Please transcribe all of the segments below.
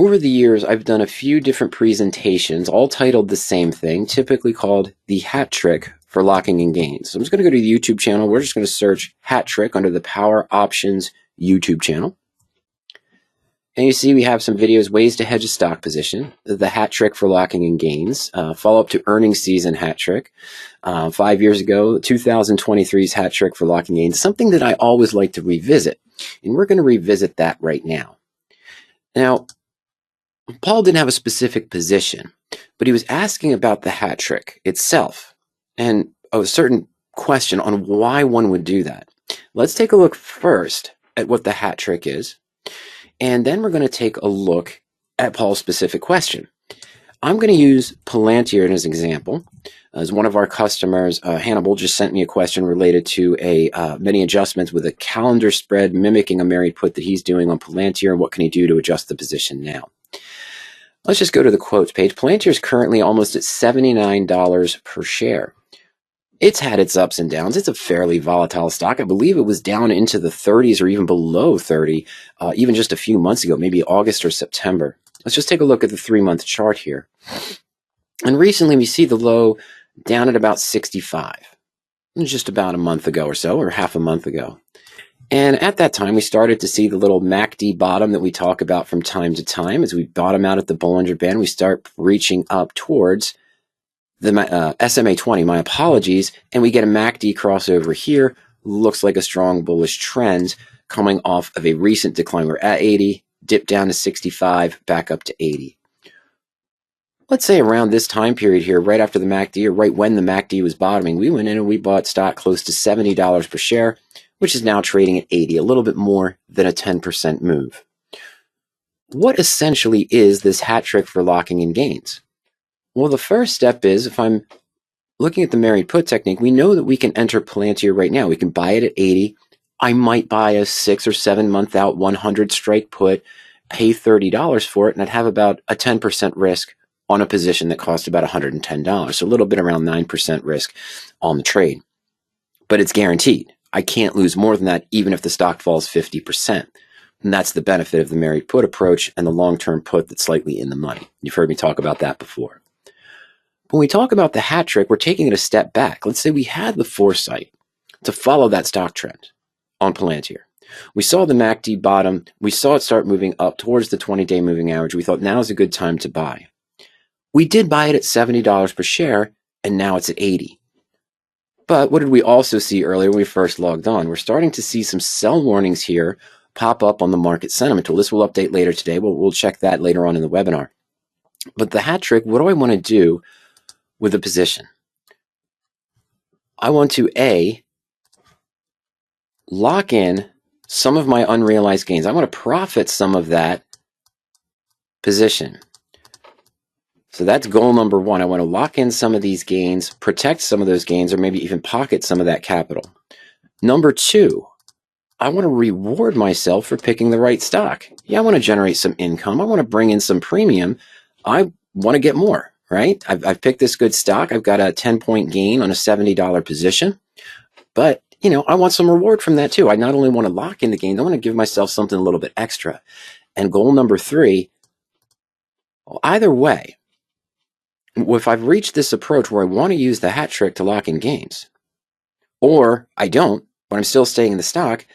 Over the years, I've done a few different presentations, all titled the same thing, typically called the hat trick for locking in gains. So I'm just going to go to the YouTube channel. We're just going to search hat trick under the PowerOptions YouTube channel. And you see we have some videos, ways to hedge a stock position, the hat trick for locking in gains, follow-up to earnings season hat trick, 5 years ago, 2023's hat trick for locking gains, something that I always like to revisit. And we're going to revisit that right now. Now, Paul didn't have a specific position, but he was asking about the hat trick itself and a certain question on why one would do that. Let's take a look first at what the hat trick is, and then we're going to take a look at Paul's specific question. I'm going to use Palantir as an example. As one of our customers, Hannibal, just sent me a question related to many adjustments with a calendar spread mimicking a married put that he's doing on Palantir, and what can he do to adjust the position now. Let's just go to the quotes page. Palantir is currently almost at $79 per share. It's had its ups and downs. It's a fairly volatile stock. I believe it was down into the 30s or even below 30, even just a few months ago, maybe August or September. Let's just take a look at the 3-month chart here. And recently we see the low down at about 65, just about a month ago or so, or half a month ago. And at that time, we started to see the little MACD bottom that we talk about from time to time. As we bottom out at the Bollinger Band, we start reaching up towards the SMA 20, my apologies, and we get a MACD crossover here. Looks like a strong bullish trend coming off of a recent decline. We're at 80, dipped down to 65, back up to 80. Let's say around this time period here, right after the MACD, or right when the MACD was bottoming, we went in and we bought stock close to $70 per share, which is now trading at 80, a little bit more than a 10% move. What essentially is this hat trick for locking in gains? Well, the first step is, if I'm looking at the married put technique, we know that we can enter Palantir right now. We can buy it at 80. I might buy a 6 or 7 month out 100 strike put, pay $30 for it, and I'd have about a 10% risk on a position that cost about $110. So a little bit around 9% risk on the trade. But it's guaranteed. I can't lose more than that even if the stock falls 50%. And that's the benefit of the married put approach and the long-term put that's slightly in the money. You've heard me talk about that before. When we talk about the hat trick, we're taking it a step back. Let's say we had the foresight to follow that stock trend on Palantir. We saw the MACD bottom. We saw it start moving up towards the 20-day moving average. We thought now is a good time to buy. We did buy it at $70 per share, and now it's at 80. But what did we also see earlier when we first logged on? We're starting to see some sell warnings here pop up on the market sentiment tool. This will update later today. We'll check that later on in the webinar. But the hat trick, what do I want to do with a position? I want to, A, lock in some of my unrealized gains. I want to profit some of that position. So that's goal number one. I want to lock in some of these gains, protect some of those gains, or maybe even pocket some of that capital. Number two, I want to reward myself for picking the right stock. Yeah, I want to generate some income. I want to bring in some premium. I want to get more, right? I've picked this good stock. I've got a 10-point gain on a $70 position. But, I want some reward from that too. I not only want to lock in the gains, I want to give myself something a little bit extra. And goal number three, well, either way, if I've reached this approach where I want to use the hat trick to lock in gains, or I don't, but I'm still staying in the stock,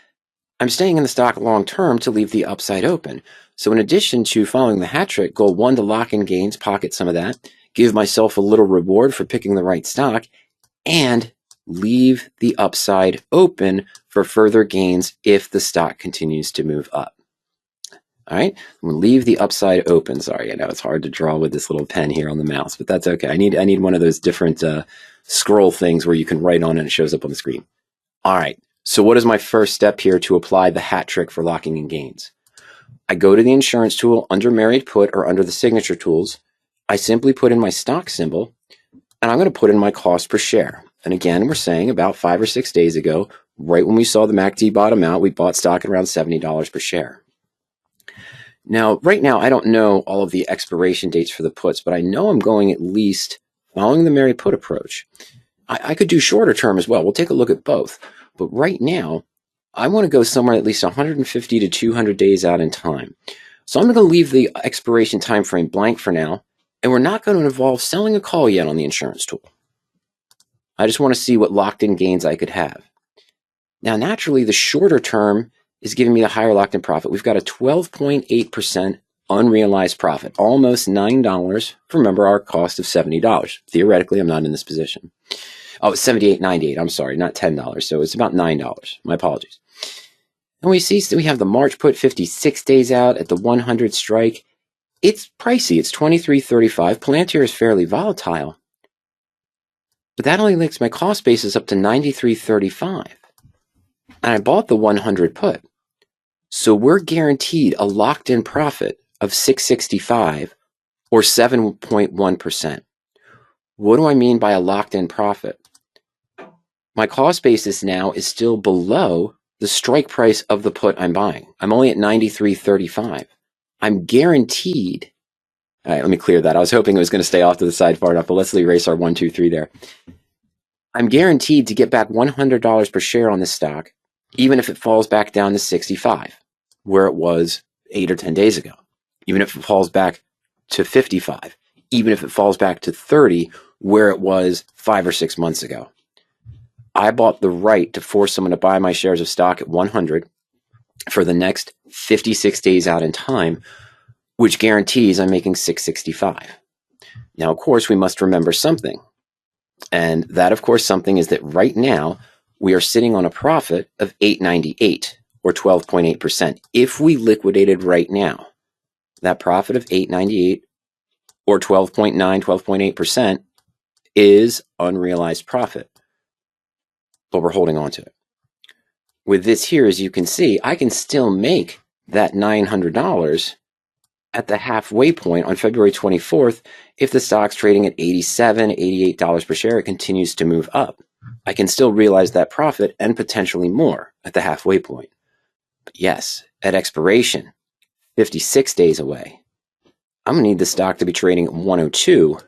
I'm staying in the stock long term to leave the upside open. So in addition to following the hat trick, goal one, to lock in gains, pocket some of that, give myself a little reward for picking the right stock, and leave the upside open for further gains if the stock continues to move up. All right, I'm going to leave the upside open. Sorry, I know it's hard to draw with this little pen here on the mouse, but that's okay. I need one of those different scroll things where you can write on it and it shows up on the screen. All right, so what is my first step here to apply the hat trick for locking in gains? I go to the insurance tool under married put or under the signature tools. I simply put in my stock symbol, and I'm going to put in my cost per share. And again, we're saying about 5 or 6 days ago, right when we saw the MACD bottom out, we bought stock at around $70 per share. Now, right now, I don't know all of the expiration dates for the puts, but I know I'm going at least following the married put approach. I could do shorter term as well. We'll take a look at both. But right now, I want to go somewhere at least 150 to 200 days out in time. So I'm going to leave the expiration time frame blank for now, and we're not going to involve selling a call yet on the insurance tool. I just want to see what locked-in gains I could have. Now, naturally, the shorter term is giving me the higher locked-in profit. We've got a 12.8% unrealized profit, almost $9. Remember our cost of $70. Theoretically, I'm not in this position. Oh, it's $78.98. I'm sorry, not $10. So it's about $9. My apologies. And we see we have the March put 56 days out at the 100 strike. It's pricey. It's $23.35. Palantir is fairly volatile. But that only links my cost basis up to $93.35. And I bought the 100 put. So we're guaranteed a locked-in profit of $665 or 7.1%. What do I mean by a locked-in profit? My cost basis now is still below the strike price of the put I'm buying. I'm only at $93.35. I'm guaranteed. All right, let me clear that. I was hoping it was going to stay off to the side far enough, but let's erase our 1, 2, 3 there. I'm guaranteed to get back $100 per share on this stock, even if it falls back down to 65, where it was 8 or 10 days ago. Even if it falls back to 55, even if it falls back to 30, where it was 5 or 6 months ago. I bought the right to force someone to buy my shares of stock at 100 for the next 56 days out in time, which guarantees I'm making $665. Now, of course, we must remember something. And that, of course, something is that right now we are sitting on a profit of $898 or 12.8%. If we liquidated right now, that profit of $898 or 12.9, 12.8% is unrealized profit. But we're holding on to it. With this here, as you can see, I can still make that $900 at the halfway point on February 24th. If the stock's trading at $87, $88 per share, it continues to move up. I can still realize that profit and potentially more at the halfway point. But yes, at expiration, 56 days away, I'm going to need the stock to be trading at 102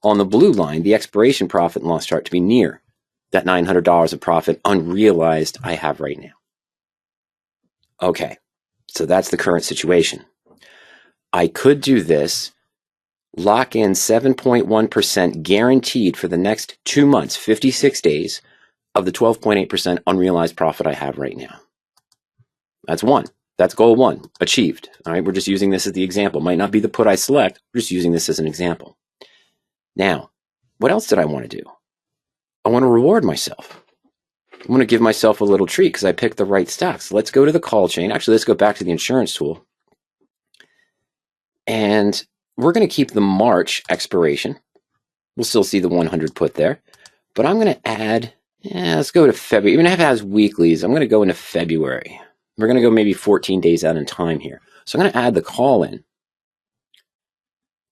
on the blue line, the expiration profit and loss chart to be near that $900 of profit unrealized I have right now. Okay, so that's the current situation. I could do this, lock in 7.1% guaranteed for the next 2 months, 56 days of the 12.8% unrealized profit I have right now. That's one. That's goal one, achieved. All right, we're just using this as the example. Might not be the put I select, we're just using this as an example. Now, what else did I want to do? I want to reward myself. I want to give myself a little treat because I picked the right stocks. Let's go to the call chain. Actually, let's go back to the insurance tool. And we're going to keep the March expiration. We'll still see the 100 put there. But I'm going to add, let's go to February. Even if it has weeklies, I'm going to go into February. We're going to go maybe 14 days out in time here. So I'm going to add the call in.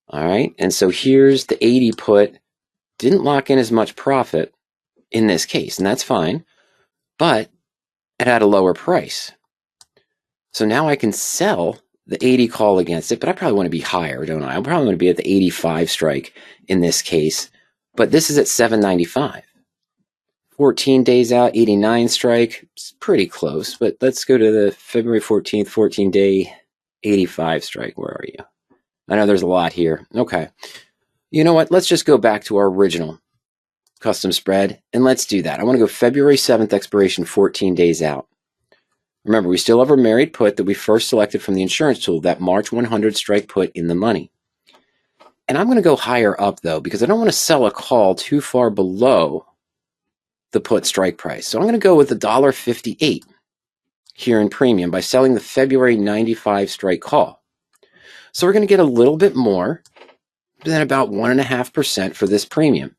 All right. And so here's the 80 put. Didn't lock in as much profit in this case, and that's fine. But it had a lower price. So now I can sell the 80 call against it, but I probably want to be higher, don't I? I probably want to be at the 85 strike in this case, but this is at $795. 14 days out, 89 strike. It's pretty close, but let's go to the February 14th, 14-day 85 strike. Where are you? I know there's a lot here. Okay. You know what? Let's just go back to our original custom spread, and let's do that. I want to go February 7th expiration, 14 days out. Remember, we still have our married put that we first selected from the insurance tool, that March 100 strike put in the money. And I'm going to go higher up, though, because I don't want to sell a call too far below the put strike price. So I'm going to go with $1.58 here in premium by selling the February 95 strike call. So we're going to get a little bit more than about 1.5% for this premium.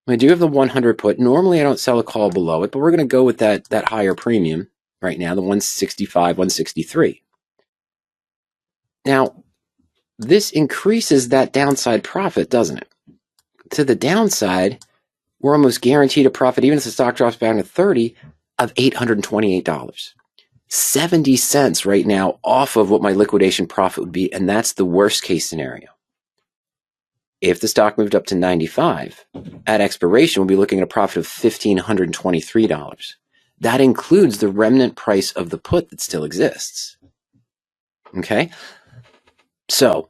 I do have the 100 put. Normally I don't sell a call below it, but we're going to go with that higher premium right now, the 165, 163. Now, this increases that downside profit, doesn't it? To the downside, we're almost guaranteed a profit, even if the stock drops down to 30, of $828. 70 cents right now off of what my liquidation profit would be, and that's the worst case scenario. If the stock moved up to 95, at expiration, we'll be looking at a profit of $1,523. That includes the remnant price of the put that still exists. Okay? So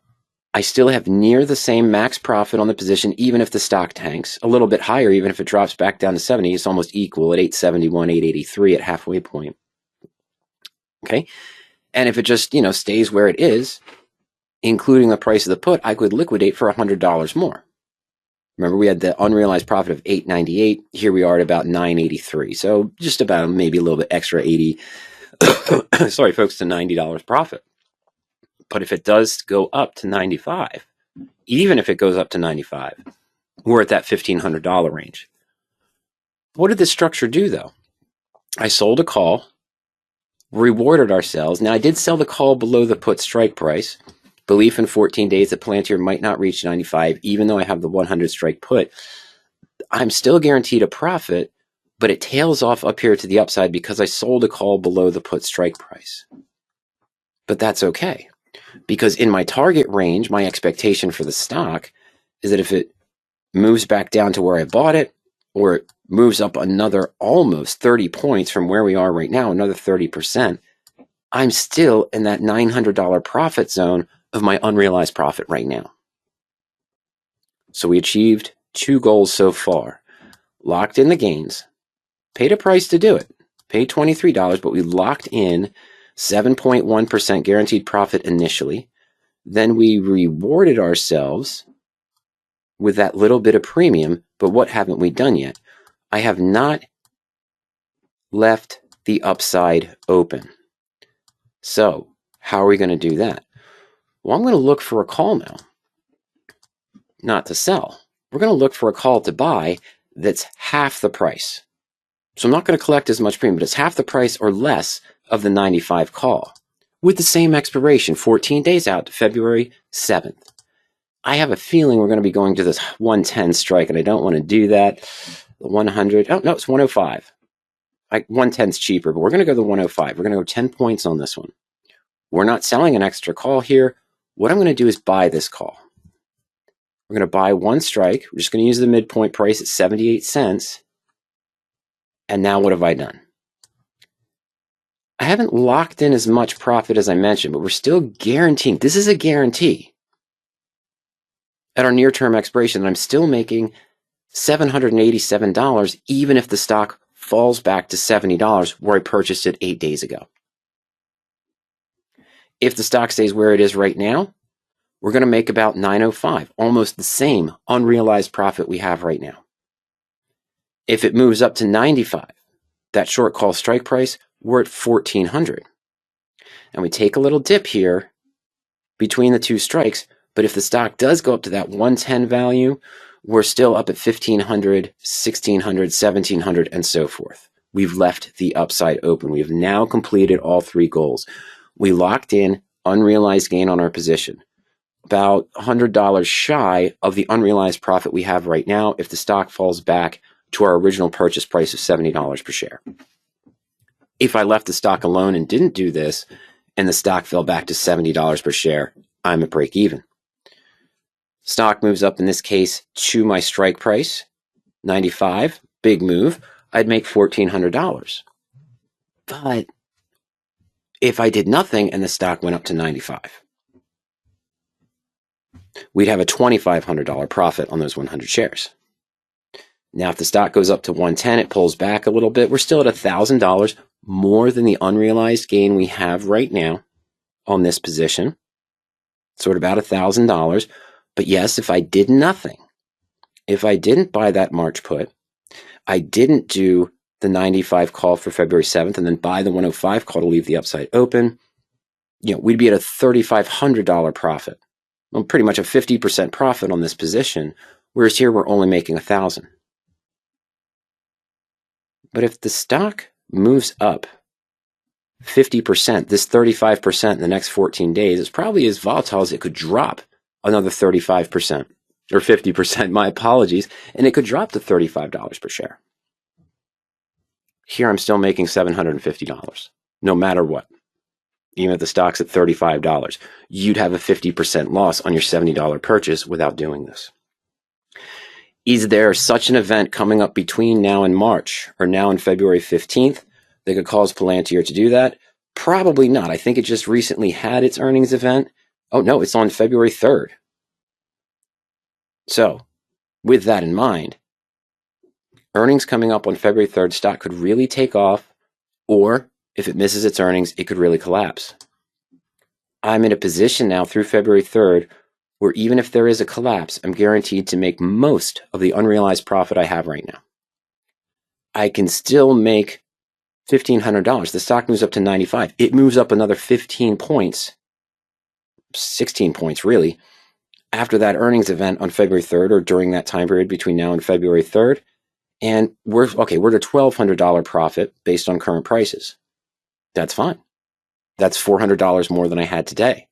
I still have near the same max profit on the position, even if the stock tanks. A little bit higher, even if it drops back down to 70. It's almost equal at 871, 883 at halfway point. Okay. And if it just, stays where it is, including the price of the put, I could liquidate for $100 more. Remember, we had the unrealized profit of $898. Here we are at about $983. So just about maybe a little bit extra 80, sorry folks, to $90 profit. But if it does go up to 95, even if it goes up to 95, we're at that $1,500 range. What did this structure do though? I sold a call, rewarded ourselves. Now I did sell the call below the put strike price. Belief in 14 days that Palantir might not reach 95, even though I have the 100 strike put. I'm still guaranteed a profit, but it tails off up here to the upside because I sold a call below the put strike price. But that's okay, because in my target range, my expectation for the stock is that if it moves back down to where I bought it, or it moves up another almost 30 points from where we are right now, another 30%, I'm still in that $900 profit zone of my unrealized profit right now. So we achieved 2 goals so far. Locked in the gains, paid a price to do it, paid $23, but we locked in 7.1% guaranteed profit initially. Then we rewarded ourselves with that little bit of premium, but what haven't we done yet? I have not left the upside open. So how are we going to do that? Well, I'm going to look for a call now, not to sell. We're going to look for a call to buy that's half the price. So I'm not going to collect as much premium, but it's half the price or less of the 95 call with the same expiration, 14 days out to February 7th. I have a feeling we're going to be going to this 110 strike, and I don't want to do that. The 100, oh no, it's 105. 110 is cheaper, but we're going to go to the 105. We're going to go 10 points on this one. We're not selling an extra call here. What I'm going to do is buy this call. We're going to buy 1 strike. We're just going to use the midpoint price at 78 cents. And now what have I done? I haven't locked in as much profit as I mentioned, but we're still guaranteeing. This is a guarantee at our near-term expiration that I'm still making $787, even if the stock falls back to $70 where I purchased it 8 days ago. If the stock stays where it is right now, we're going to make about $905, almost the same unrealized profit we have right now. If it moves up to 95, that short call strike price, we're at $1,400. And we take a little dip here between the 2 strikes, but if the stock does go up to that 110 value, we're still up at $1,500, $1,600, $1,700, and so forth. We've left the upside open. We have now completed all 3 goals. We locked in unrealized gain on our position, about $100 shy of the unrealized profit we have right now if the stock falls back to our original purchase price of $70 per share. If I left the stock alone and didn't do this, and the stock fell back to $70 per share, I'm at break even. Stock moves up, in this case, to my strike price, 95, big move, I'd make $1,400. But if I did nothing and the stock went up to 95, we'd have a $2,500 profit on those 100 shares. Now, if the stock goes up to 110, it pulls back a little bit. We're still at $1,000 more than the unrealized gain we have right now on this position. So at about $1,000. But yes, if I did nothing, if I didn't buy that March put, I didn't do the 95 call for February 7th and then buy the 105 call to leave the upside open, we'd be at a $3,500 profit. Well, pretty much a 50% profit on this position, whereas here we're only making $1,000. But if the stock moves up 50%, this 35% in the next 14 days is probably as volatile as it could drop another 35% or 50%, my apologies, and it could drop to $35 per share. Here I'm still making $750, no matter what. Even if the stock's at $35, you'd have a 50% loss on your $70 purchase without doing this. Is there such an event coming up between now and March or now and February 15th that could cause Palantir to do that? Probably not. I think it just recently had its earnings event. Oh, no, it's on February 3rd. So, with that in mind, earnings coming up on February 3rd, stock could really take off, or if it misses its earnings, it could really collapse. I'm in a position now through February 3rd where even if there is a collapse, I'm guaranteed to make most of the unrealized profit I have right now. I can still make $1,500. The stock moves up to 95. It moves up another 15 points, 16 points really, after that earnings event on February 3rd or during that time period between now and February 3rd. And we're at a $1,200 profit based on current prices. That's fine. That's $400 more than I had today.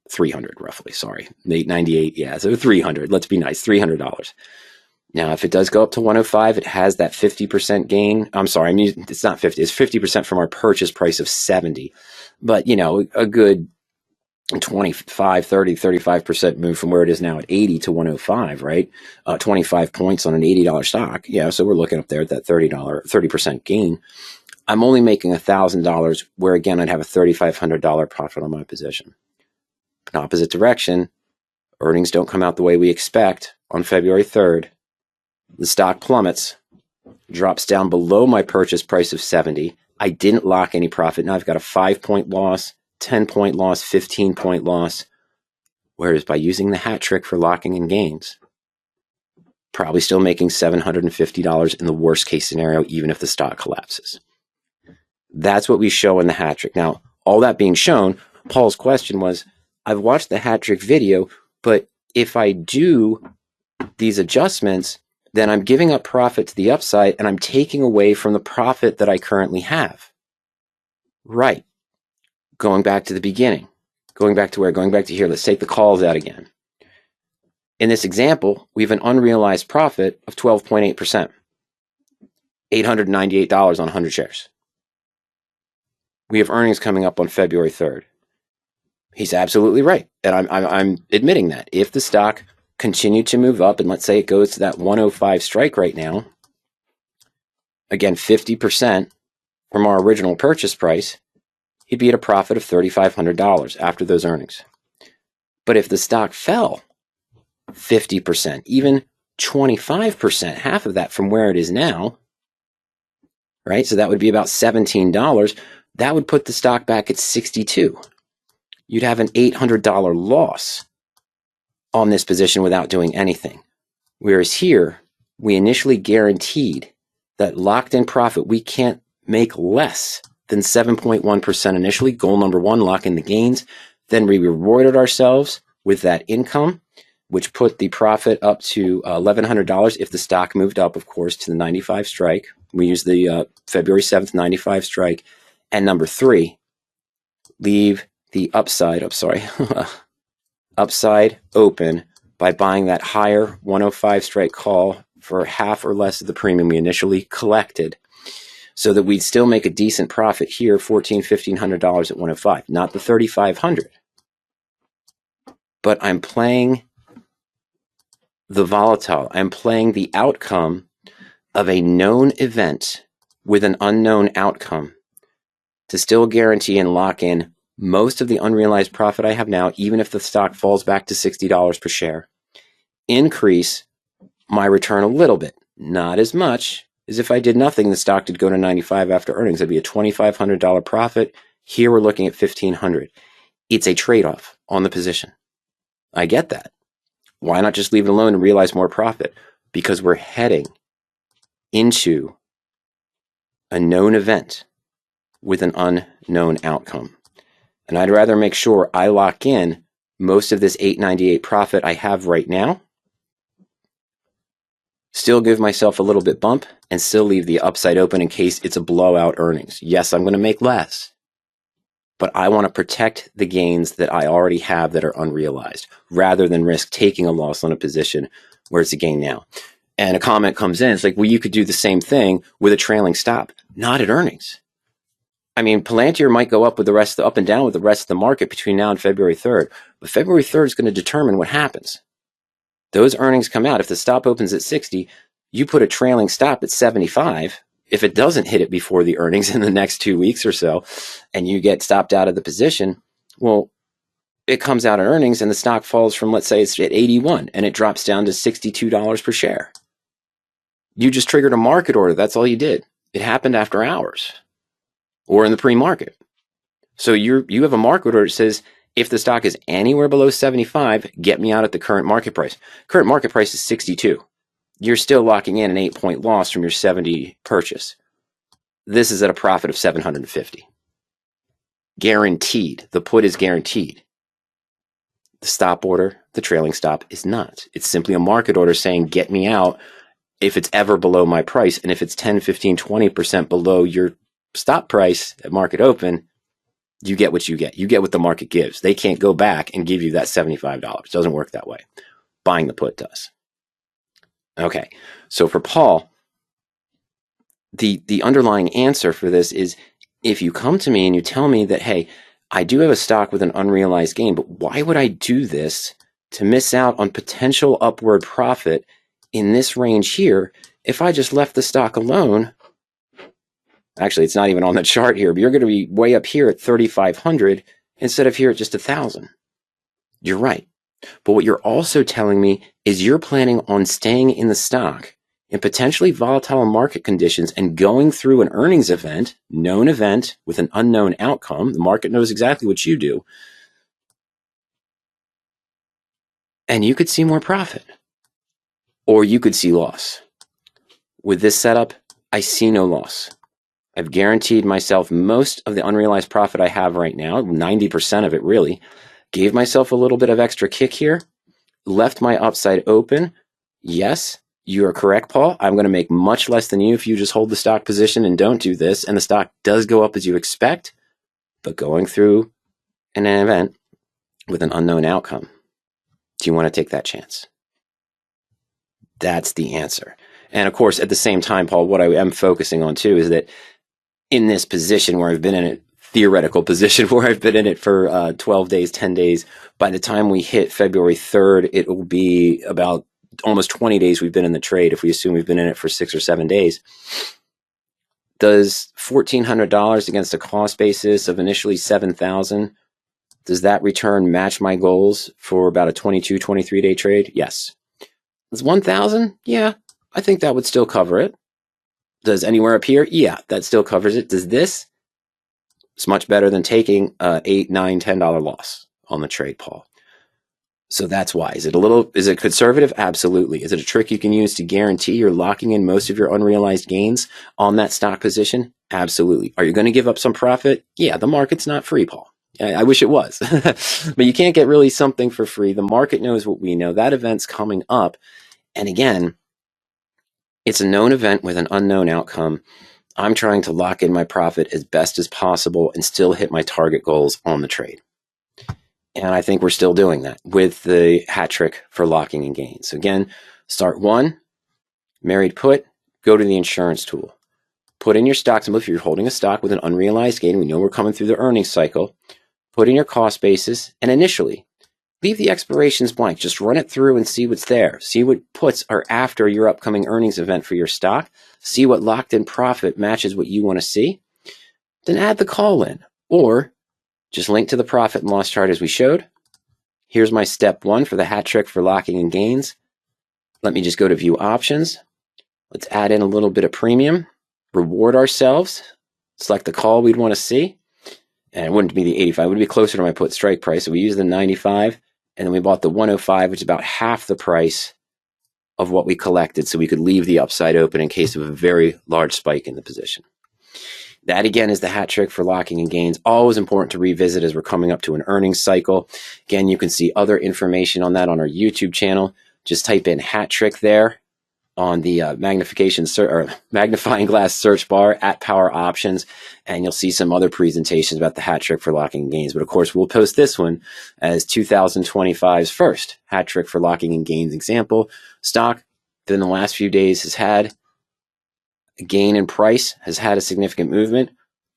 300 roughly, sorry. 898, yeah, so 300. Let's be nice, $300. Now, if it does go up to 105, it has that 50% gain. I'm sorry, it's not 50, it's 50% from our purchase price of 70. But, you know, a good 25, 30, 35% move from where it is now at 80 to 105, right? 25 points on an $80 stock. Yeah, so we're looking up there at that $30% gain. I'm only making $1,000 where, again, I'd have a $3,500 profit on my position. In opposite direction, earnings don't come out the way we expect on February 3rd. The stock plummets, drops down below my purchase price of 70. I didn't lock any profit. Now I've got a 5-point loss, 10-point loss, 15-point loss. Whereas by using the hat trick for locking in gains, probably still making $750 in the worst case scenario, even if the stock collapses. That's what we show in the hat trick. Now, all that being shown, Paul's question was, I've watched the hat trick video, but if I do these adjustments, then I'm giving up profit to the upside and I'm taking away from the profit that I currently have. Right. Going back to the beginning. Going back to where? Going back to here. Let's take the calls out again. In this example, we have an unrealized profit of 12.8%. $898 on 100 shares. We have earnings coming up on February 3rd. He's absolutely right. And I'm admitting that. If the stock continued to move up, and let's say it goes to that 105 strike right now, again, 50% from our original purchase price, he'd be at a profit of $3,500 after those earnings. But if the stock fell 50%, even 25%, half of that from where it is now, right? So that would be about $17. That would put the stock back at 62. You'd have an $800 loss on this position without doing anything. Whereas here, we initially guaranteed that locked in profit, we can't make less than 7.1% initially. Goal number one, lock in the gains. Then we rewarded ourselves with that income, which put the profit up to $1,100 if the stock moved up, of course, to the 95 strike. We used the February 7th 95 strike. And number three, leave the upside open by buying that higher 105 strike call for half or less of the premium we initially collected, so that we'd still make a decent profit here, $1,500 at 105, not the $3,500. But I'm playing the volatile. I'm playing the outcome of a known event with an unknown outcome to still guarantee and lock in most of the unrealized profit I have now, even if the stock falls back to $60 per share. Increase my return a little bit, not as much as if I did nothing, the stock did go to 95 after earnings. That'd be a $2,500 profit. Here we're looking at $1,500. It's a trade-off on the position. I get that. Why not just leave it alone and realize more profit? Because we're heading into a known event with an unknown outcome. And I'd rather make sure I lock in most of this $898 profit I have right now, still give myself a little bit bump, and still leave the upside open in case it's a blowout earnings. Yes, I'm going to make less, but I want to protect the gains that I already have that are unrealized, rather than risk taking a loss on a position where it's a gain now. And a comment comes in, it's like, well, you could do the same thing with a trailing stop. Not at earnings. I mean, Palantir might go up with the rest, up and down with the rest of the market between now and February 3rd, but February 3rd is going to determine what happens. Those earnings come out. If the stop opens at 60, you put a trailing stop at 75. If it doesn't hit it before the earnings in the next 2 weeks or so, and you get stopped out of the position, well, it comes out in earnings and the stock falls from, let's say it's at 81 and it drops down to $62 per share. You just triggered a market order. That's all you did. It happened after hours or in the pre-market. So you have a market order that says, if the stock is anywhere below 75, get me out at the current market price. Current market price is 62. You're still locking in an 8-point loss from your 70 purchase. This is at a profit of 750. Guaranteed. The put is guaranteed. The stop order, the trailing stop, is not. It's simply a market order saying, get me out if it's ever below my price. And if it's 10, 15, 20% below your stop price at market open, you get what you get. You get what the market gives. They can't go back and give you that $75. It doesn't work that way. Buying the put does. Okay, so for Paul, the underlying answer for this is, if you come to me and you tell me that, hey, I do have a stock with an unrealized gain, but why would I do this to miss out on potential upward profit in this range here if I just left the stock alone? Actually, it's not even on the chart here, but you're going to be way up here at 3,500 instead of here at just 1,000. You're right. But what you're also telling me is you're planning on staying in the stock in potentially volatile market conditions and going through an earnings event, known event with an unknown outcome. The market knows exactly what you do. And you could see more profit, or you could see loss. With this setup, I see no loss. I've guaranteed myself most of the unrealized profit I have right now, 90% of it really. Gave myself a little bit of extra kick here, left my upside open. Yes, you are correct, Paul. I'm going to make much less than you if you just hold the stock position and don't do this. And the stock does go up as you expect, but going through an event with an unknown outcome. Do you want to take that chance? That's the answer. And of course, at the same time, Paul, what I am focusing on too is that in this position where I've been in it, theoretical position where I've been in it for 12 days, 10 days, by the time we hit February 3rd, it will be about almost 20 days we've been in the trade, if we assume we've been in it for 6 or 7 days. Does $1,400 against a cost basis of initially $7,000, does that return match my goals for about a 22, 23-day trade? Yes. Does 1,000? Yeah, I think that would still cover it. Does anywhere up here? Yeah, that still covers it. Does this? It's much better than taking a $8, $9, $10 loss on the trade, Paul. So that's why. Is it conservative? Absolutely. Is it a trick you can use to guarantee you're locking in most of your unrealized gains on that stock position? Absolutely. Are you going to give up some profit? Yeah, the market's not free, Paul. I wish it was. But you can't get really something for free. The market knows what we know. That event's coming up. And again, it's a known event with an unknown outcome. I'm trying to lock in my profit as best as possible and still hit my target goals on the trade. And I think we're still doing that with the hat trick for locking in gains. So again, start one, married put, go to the insurance tool. Put in your stock symbol if you're holding a stock with an unrealized gain. We know we're coming through the earnings cycle. Put in your cost basis, and initially, leave the expirations blank. Just run it through and see what's there. See what puts are after your upcoming earnings event for your stock. See what locked in profit matches what you want to see. Then add the call in, or just link to the profit and loss chart as we showed. Here's my step one for the hat trick for locking in gains. Let me just go to view options. Let's add in a little bit of premium, reward ourselves, select the call we'd want to see. And it wouldn't be the 85, it would be closer to my put strike price. So we used the 95, and then we bought the 105, which is about half the price of what we collected, so we could leave the upside open in case of a very large spike in the position. That again is the hat trick for locking in gains. Always important to revisit as we're coming up to an earnings cycle. Again, you can see other information on that on our YouTube channel. Just type in hat trick there on the magnifying glass search bar at PowerOptions, and you'll see some other presentations about the hat trick for locking in gains. But of course, we'll post this one as 2025's first hat trick for locking in gains example. Stock that in the last few days has had a gain in price, has had a significant movement.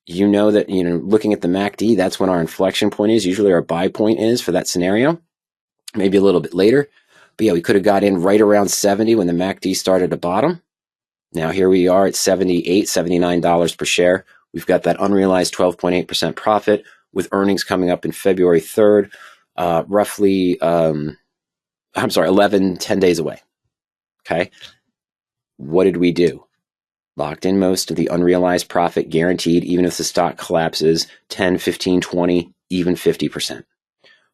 You know that, looking at the MACD, that's when our inflection point is. Usually our buy point is for that scenario, maybe a little bit later. But yeah, we could have got in right around 70 when the MACD started to bottom. Now here we are at $78, $79 per share. We've got that unrealized 12.8% profit with earnings coming up in February 3rd. roughly, 10 days away. Okay. What did we do? Locked in most of the unrealized profit guaranteed, even if the stock collapses 10, 15, 20, even 50%.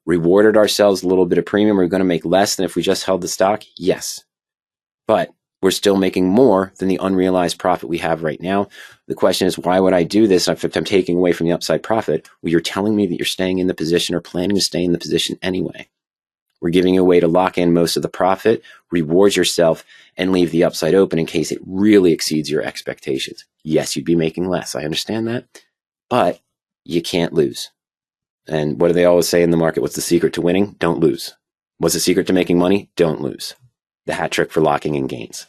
Rewarded ourselves a little bit of premium. We're going to make less than if we just held the stock. Yes. But we're still making more than the unrealized profit we have right now. The question is, why would I do this if I'm taking away from the upside profit? Well, you're telling me that you're staying in the position or planning to stay in the position anyway. We're giving you a way to lock in most of the profit, reward yourself, and leave the upside open in case it really exceeds your expectations. Yes, you'd be making less. I understand that. But you can't lose. And what do they always say in the market? What's the secret to winning? Don't lose. What's the secret to making money? Don't lose. The hat trick for locking in gains.